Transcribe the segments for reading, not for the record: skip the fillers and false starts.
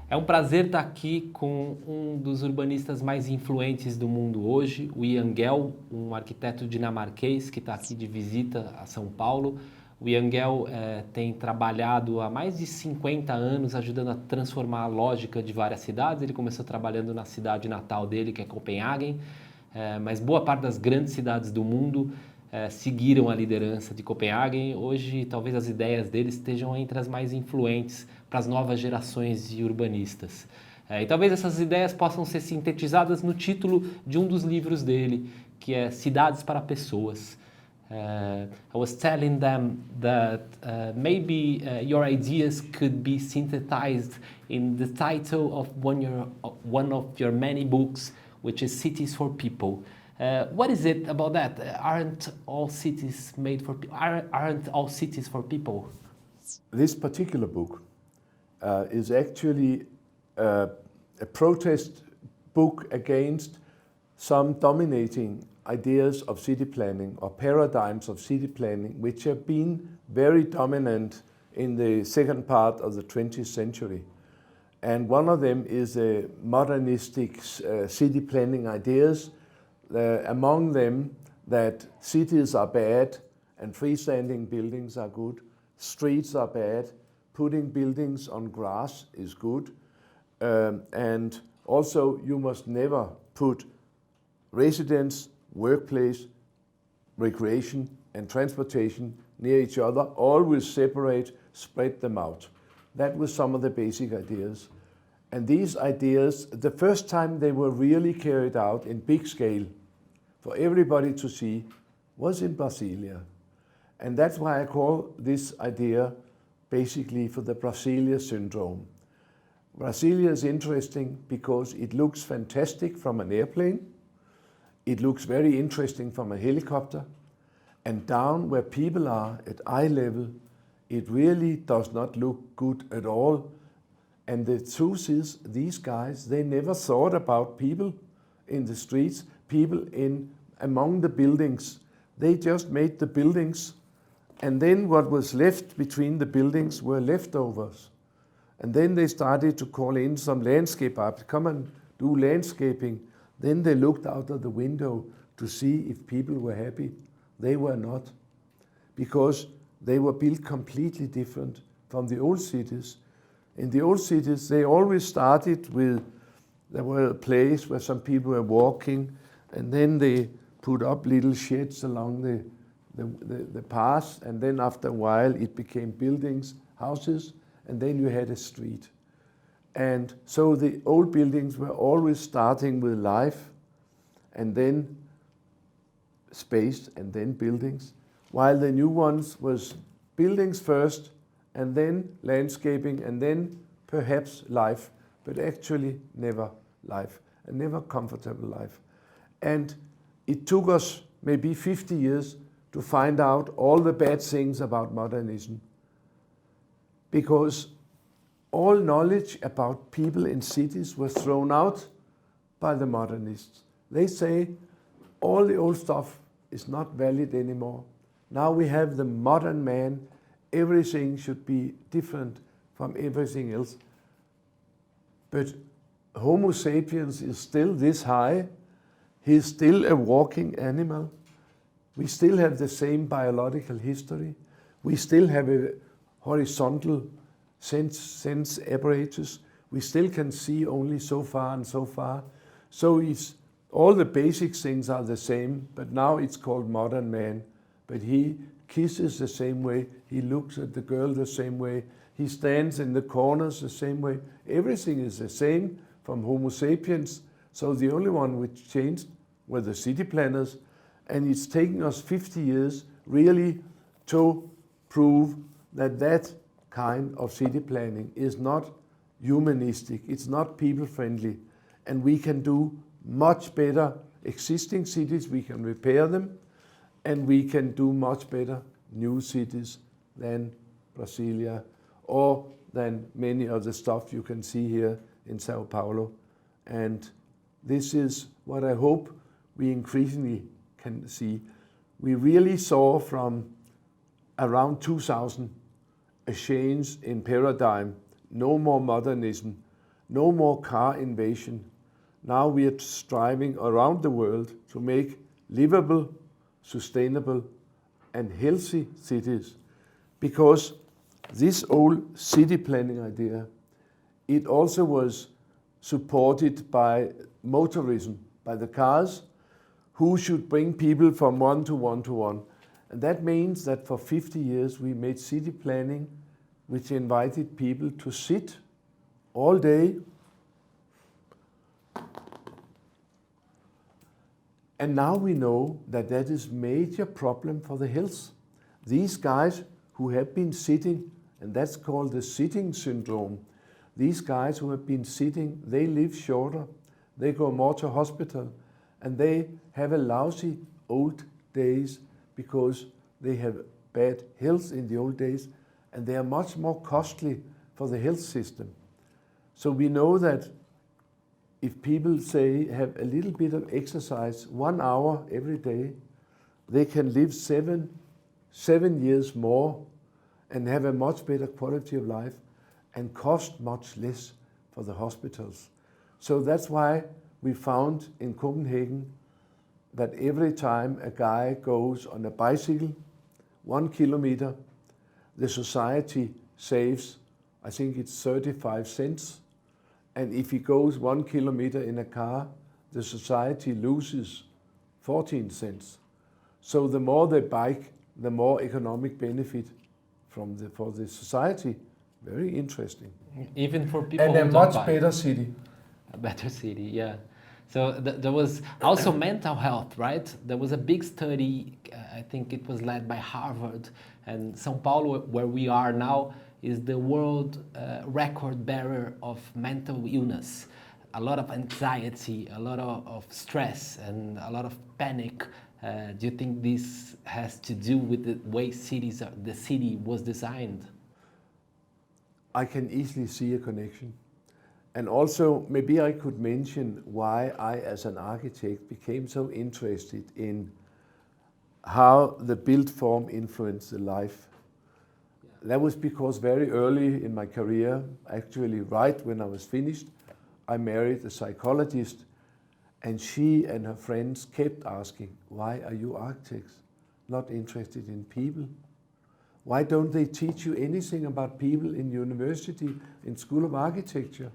É um prazer estar aqui com um dos urbanistas mais influentes do mundo hoje, o Jan Gehl, um arquiteto dinamarquês que está aqui de visita a São Paulo. O Jan Gehl tem trabalhado há mais de 50 anos ajudando a transformar a lógica de várias cidades. Ele começou trabalhando na cidade natal dele, que é Copenhague, mas boa parte das grandes cidades do mundo seguiram a liderança de Copenhague. Hoje, talvez as ideias dele estejam entre as mais influentes para as novas gerações de urbanistas. E talvez essas ideias possam ser sintetizadas no título de um dos livros dele, que é Cidades para Pessoas. I was telling them that maybe your ideas could be synthesized in the title of one of your many books, which is Cities for People. What is it about that? Aren't all cities made for people? Aren't all cities for people? This particular book is actually a protest book against some dominating ideas of city planning or paradigms of city planning which have been very dominant in the second part of the 20th century. And one of them is modernistic city planning ideas, among them that cities are bad and freestanding buildings are good, streets are bad, putting buildings on grass is good, and also you must never put residence, workplace, recreation and transportation near each other, always separate, spread them out. That was some of the basic ideas. And these ideas, the first time they were really carried out in big scale for everybody to see, was in Brasilia. And that's why I call this idea basically for the Brasilia syndrome. Brasilia is interesting because it looks fantastic from an airplane. It looks very interesting from a helicopter. And down where people are at eye level, it really does not look good at all. And the truth is, these guys, they never thought about people in the streets, people among the buildings. They just made the buildings, and then what was left between the buildings were leftovers. And then they started to call in some landscape artists, come and do landscaping. Then they looked out of the window to see if people were happy. They were not, because they were built completely different from the old cities. In the old cities, they always started with, there were a place where some people were walking, and then they put up little sheds along the path, and then after a while it became buildings, houses, and then you had a street. And so the old buildings were always starting with life, and then space, and then buildings, while the new ones was buildings first, and then landscaping, and then perhaps life, but actually never life, and never comfortable life. And it took us maybe 50 years to find out all the bad things about modernism, because all knowledge about people in cities was thrown out by the modernists. They say all the old stuff is not valid anymore. Now we have the modern man. Everything should be different from everything else. But Homo sapiens is still this high. He's still a walking animal. We still have the same biological history. We still have a horizontal sense apparatus. We still can see only so far and so far. So all the basic things are the same, but now it's called modern man. But he kisses the same way, he looks at the girl the same way, he stands in the corners the same way. Everything is the same from Homo sapiens. So the only one which changed were the city planners, and it's taken us 50 years really to prove that that kind of city planning is not humanistic, it's not people-friendly, and we can do much better existing cities, we can repair them, and we can do much better new cities than Brasilia or than many of the stuff you can see here in Sao Paulo. And this is what I hope we increasingly can see. We really saw from around 2000 a change in paradigm, no more modernism, no more car invasion. Now we are striving around the world to make livable, sustainable, and healthy cities, because this old city planning idea, it also was supported by motorism, by the cars, who should bring people from one to one to one. And that means that for 50 years we made city planning which invited people to sit all day. And now we know that that is major problem for the health. These guys who have been sitting, and that's called the sitting syndrome. These guys who have been sitting, they live shorter, they go more to hospital, and they have a lousy old days because they have bad health in the old days, and they are much more costly for the health system. So we know that if people say have a little bit of exercise, 1 hour every day, they can live seven years more and have a much better quality of life and cost much less for the hospitals. So that's why we found in Copenhagen that every time a guy goes on a bicycle 1 kilometer, the society saves, I think it's 35 cents. And if he goes 1 kilometer in a car, the society loses 14 cents. So the more they bike, the more economic benefit for the society. Very interesting. Even for people and who a don't much bike. better city. A better city, yeah. So there was also mental health, right? There was a big study, I think it was led by Harvard, and São Paulo, where we are now, is the world record bearer of mental illness. A lot of anxiety, a lot of stress, and a lot of panic. Do you think this has to do with the way the city was designed? I can easily see a connection. And also, maybe I could mention why I, as an architect, became so interested in how the built form influenced the life. That was because very early in my career, actually right when I was finished, I married a psychologist, and she and her friends kept asking, why are you architects not interested in people? Why don't they teach you anything about people in university, in School of Architecture?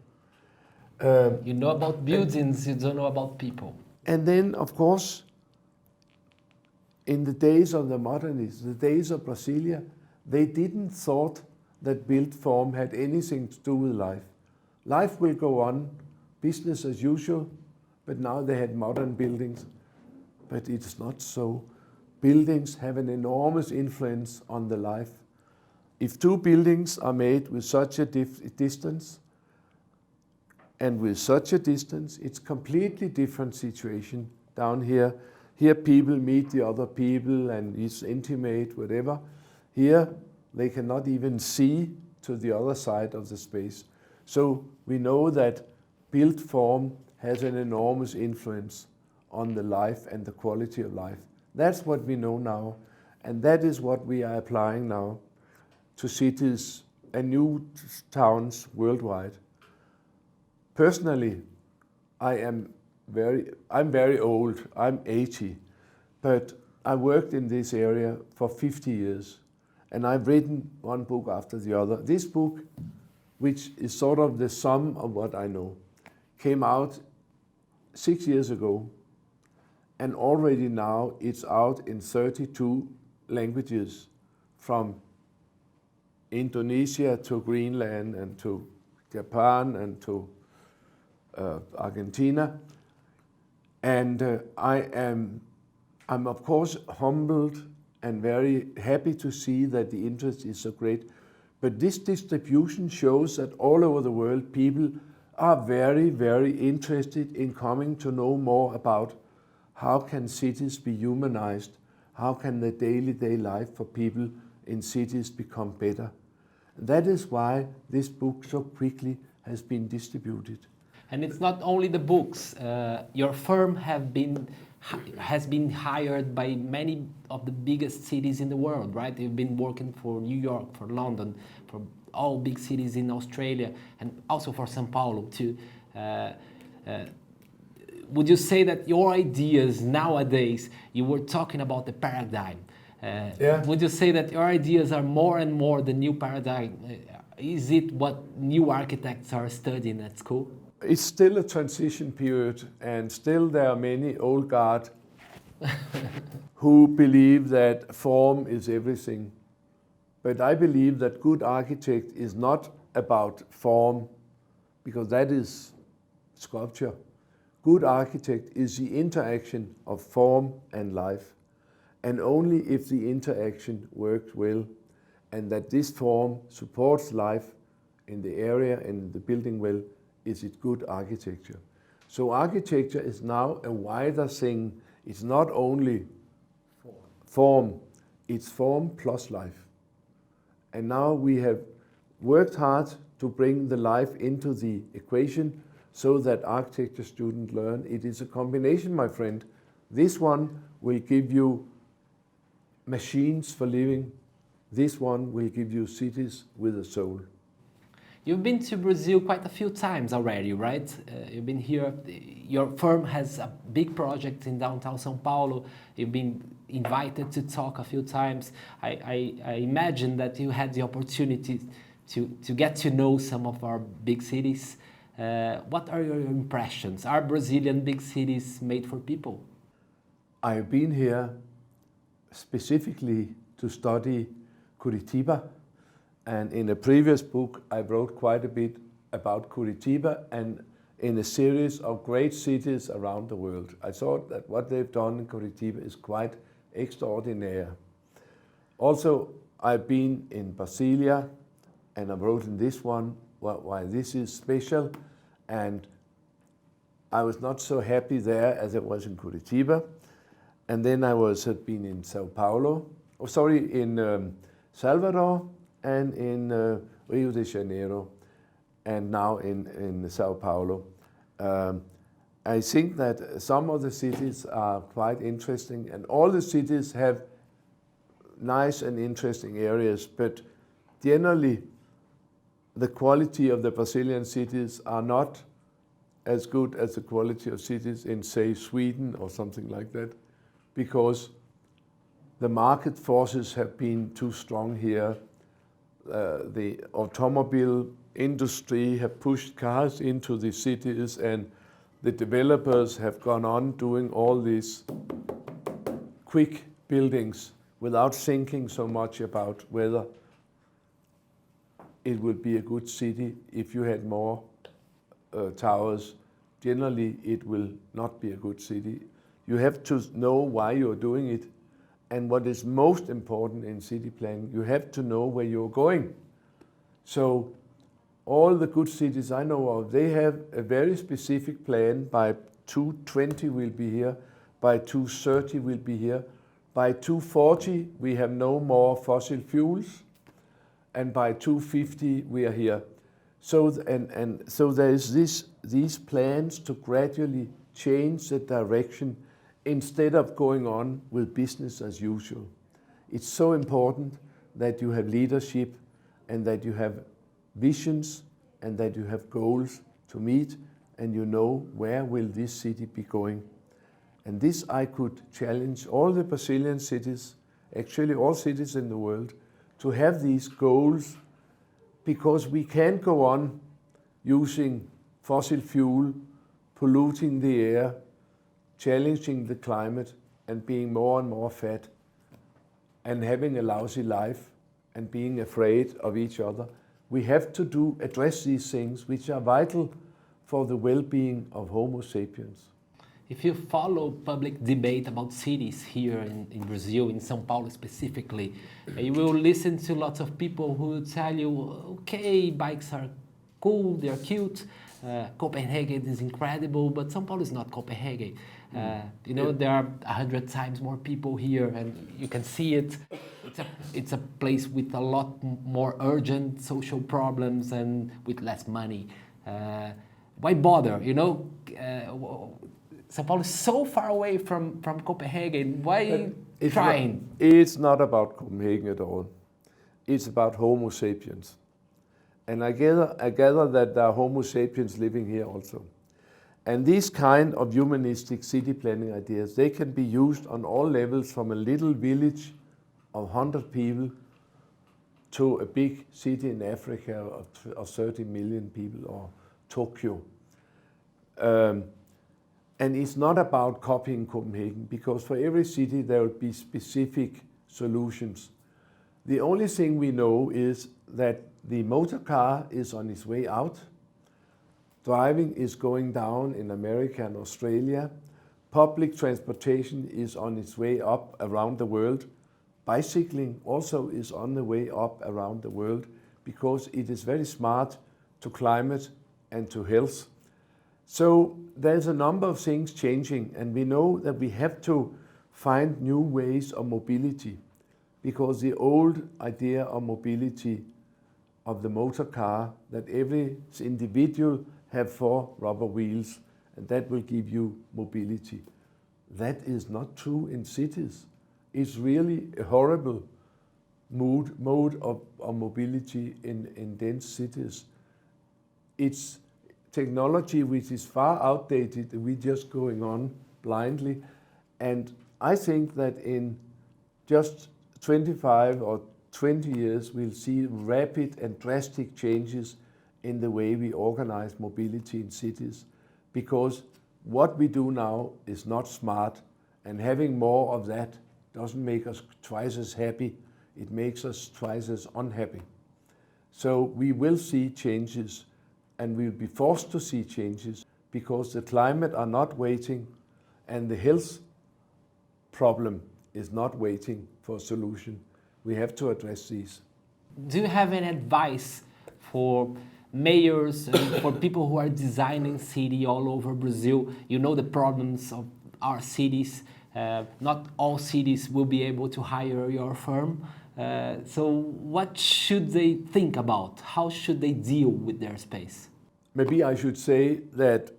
You know about buildings, you don't know about people. And then, of course, in the days of the modernists, the days of Brasilia, they didn't thought that built form had anything to do with life. Life will go on, business as usual, but now they had modern buildings. But it's not so. Buildings have an enormous influence on the life. If two buildings are made with such a distance, and with such a distance, it's completely different situation down here. Here people meet the other people and it's intimate, whatever. Here they cannot even see to the other side of the space. So we know that built form has an enormous influence on the life and the quality of life. That's what we know now, and that is what we are applying now to cities and new towns worldwide. Personally, I'm very old, I'm 80, but I worked in this area for 50 years, and I've written one book after the other. This book, which is sort of the sum of what I know, came out 6 years ago, and already now it's out in 32 languages, from Indonesia to Greenland and to Japan and to Argentina. And I'm of course humbled and very happy to see that the interest is so great. But this distribution shows that all over the world people are very, very interested in coming to know more about how can cities be humanized, how can the day life for people in cities become better. And that is why this book so quickly has been distributed. And it's not only the books. Your firm have been has been hired by many of the biggest cities in the world, right? You've been working for New York, for London, for all big cities in Australia, and also for São Paulo too. Would you say that your ideas nowadays, you were talking about the paradigm, would you say that your ideas are more and more the new paradigm? Is it what new architects are studying at school? It's still a transition period, and still there are many old guard who believe that form is everything. But I believe that good architect is not about form, because that is sculpture. Good architect is the interaction of form and life. And only if the interaction works well, and that this form supports life in the area and in the building well, is it good architecture. So architecture is now a wider thing. It's not only form, it's form plus life. And now we have worked hard to bring the life into the equation so that architecture students learn it is a combination, my friend. This one will give you machines for living. This one will give you cities with a soul. You've been to Brazil quite a few times already, right? You've been here. Your firm has a big project in downtown São Paulo. You've been invited to talk a few times. I imagine that you had the opportunity to get to know some of our big cities. What are your impressions? Are Brazilian big cities made for people? I've been here specifically to study Curitiba, and in a previous book I wrote quite a bit about Curitiba and in a series of great cities around the world. I thought that what they've done in Curitiba is quite extraordinary. Also, I've been in Brasilia, and I wrote in this one why this is special, and I was not so happy there as I was in Curitiba. And then I had been in in Salvador and in Rio de Janeiro, and now in Sao Paulo. I think that some of the cities are quite interesting, and all the cities have nice and interesting areas, but generally the quality of the Brazilian cities are not as good as the quality of cities in, say, Sweden or something like that, because the market forces have been too strong here. The automobile industry have pushed cars into the cities, and the developers have gone on doing all these quick buildings without thinking so much about whether it would be a good city if you had more towers. Generally, it will not be a good city. You have to know why you're doing it. And what is most important in city planning, you have to know where you're going. So all the good cities I know of, they have a very specific plan. By 2020 we'll be here, by 2030 we'll be here, by 2040 we have no more fossil fuels, and by 2050 we are here. So so there is these plans to gradually change the direction instead of going on with business as usual. It's so important that you have leadership and that you have visions and that you have goals to meet, and you know where will this city be going. And this I could challenge all the Brazilian cities, actually all cities in the world, to have these goals, because we can't go on using fossil fuel, polluting the air, challenging the climate, and being more and more fat, and having a lousy life, and being afraid of each other. We have to address these things which are vital for the well-being of Homo sapiens. If you follow public debate about cities here in Brazil, in São Paulo specifically, you will listen to lots of people who will tell you, okay, bikes are cool, they're cute, Copenhagen is incredible, but São Paulo is not Copenhagen. There are 100 times more people here, and you can see it. It's a place with a lot more urgent social problems and with less money. Why bother? São Paulo is so far away from Copenhagen. Why trying? It's not about Copenhagen at all. It's about Homo sapiens. And I gather that there are Homo sapiens living here also. And these kind of humanistic city planning ideas, they can be used on all levels, from a little village of 100 people to a big city in Africa of 30 million people, or Tokyo. And it's not about copying Copenhagen, because for every city there will be specific solutions. The only thing we know is that the motor car is on its way out. Driving is going down in America and Australia. Public transportation is on its way up around the world. Bicycling also is on the way up around the world, because it is very smart to climate and to health. So there's a number of things changing, and we know that we have to find new ways of mobility, because the old idea of mobility of the motor car, that every individual have 4 rubber wheels and that will give you mobility, that is not true in cities. It's really a horrible mode of mobility in dense cities. It's technology which is far outdated, and we're just going on blindly. And I think that in just 25 or 20 years, we'll see rapid and drastic changes in the way we organize mobility in cities, because what we do now is not smart, and having more of that doesn't make us twice as happy, it makes us twice as unhappy. So we will see changes, and we'll be forced to see changes, because the climate are not waiting, and the health problem is not waiting for a solution. We have to address these. Do you have any advice for mayors and for people who are designing city all over Brazil? You know the problems of our cities. Not all cities will be able to hire your firm. So what should they think about? How should they deal with their space? Maybe I should say that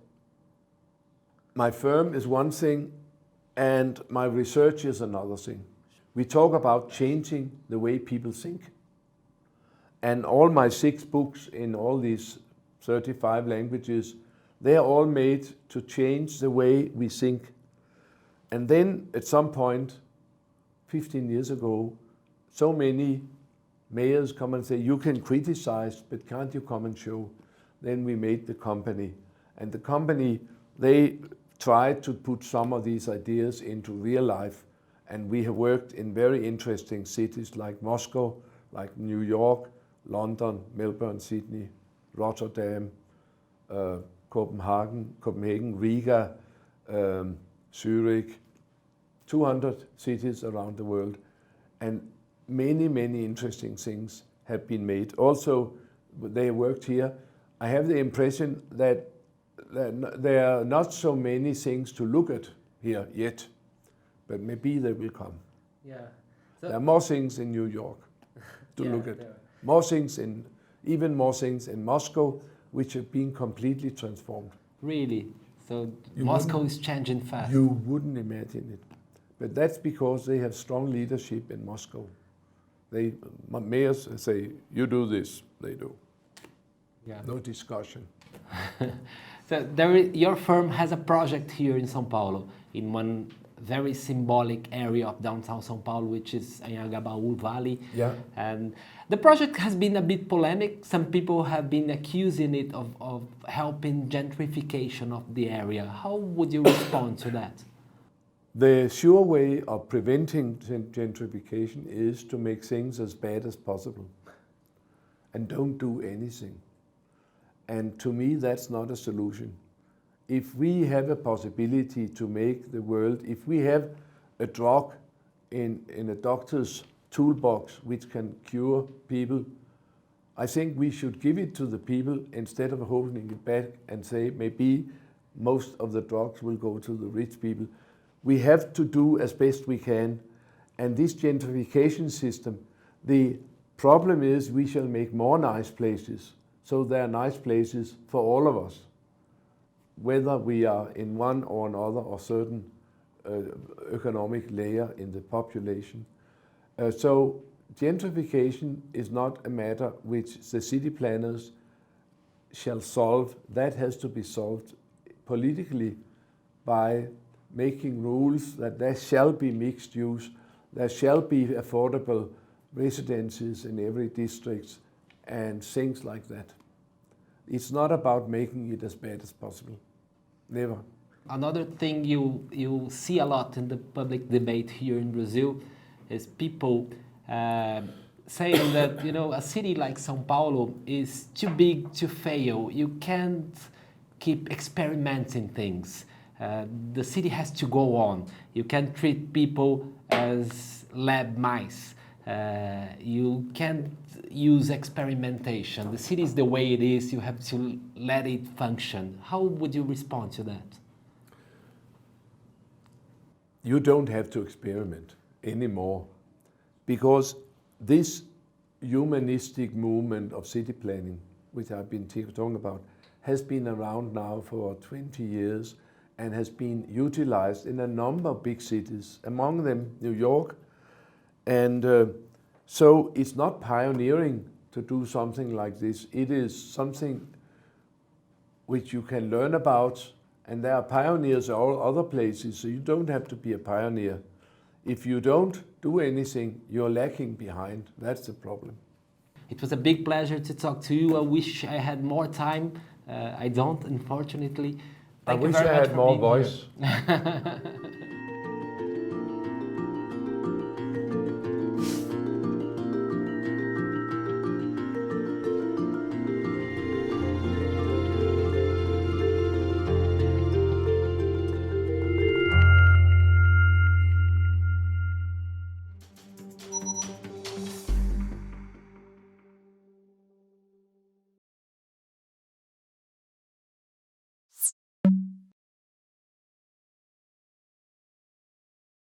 my firm is one thing and my research is another thing. We talk about changing the way people think. And all my 6 books in all these 35 languages, they are all made to change the way we think. And then at some point, 15 years ago, so many mayors come and say, you can criticize, but can't you come and show? Then we made the company. And the company, they tried to put some of these ideas into real life. And we have worked in very interesting cities like Moscow, like New York, London, Melbourne, Sydney, Rotterdam, Copenhagen, Riga, Zurich, 200 cities around the world. And many, many interesting things have been made. Also, they worked here. I have the impression that there are not so many things to look at here yet, but maybe they will come. Yeah. So there are more things in New York to look at. More things even more things in Moscow, which have been completely transformed. Really? So Moscow is changing fast. You wouldn't imagine it. But that's because they have strong leadership in Moscow. Mayors say, you do this, they do. Yeah. No discussion. So your firm has a project here in São Paulo, in one very symbolic area of downtown São Paulo, which is Anhangabaú Valley. Yeah. And the project has been a bit polemic. Some people have been accusing it of helping gentrification of the area. How would you respond to that? The sure way of preventing gentrification is to make things as bad as possible and don't do anything. And to me, that's not a solution. If we have a possibility to make the world, if we have a drug in a doctor's toolbox which can cure people, I think we should give it to the people instead of holding it back and say maybe most of the drugs will go to the rich people. We have to do as best we can. And this gentrification system, the problem is we shall make more nice places. So there are nice places for all of us. whether we are in one or another or certain economic layer in the population. So gentrification is not a matter which the city planners shall solve. That has to be solved politically by making rules that there shall be mixed use, there shall be affordable residences in every district and things like that. It's not about making it as bad as possible. Never. Another thing you see a lot in the public debate here in Brazil is people saying that, you know, a city like São Paulo is too big to fail. You can't keep experimenting things. The city has to go on. You can't treat people as lab mice. You can't use experimentation. The city is the way it is. You have to let it function. How would you respond to that? You don't have to experiment anymore, because this humanistic movement of city planning, which I've been talking about, has been around now for 20 years and has been utilized in a number of big cities, among them New York. And so it's not pioneering to do something like this. It is something which you can learn about, and there are pioneers all other places, so you don't have to be a pioneer. If you don't do anything, you're lacking behind. That's the problem. It was a big pleasure to talk to you. I wish I had more time. I don't, unfortunately. I wish I had more voice.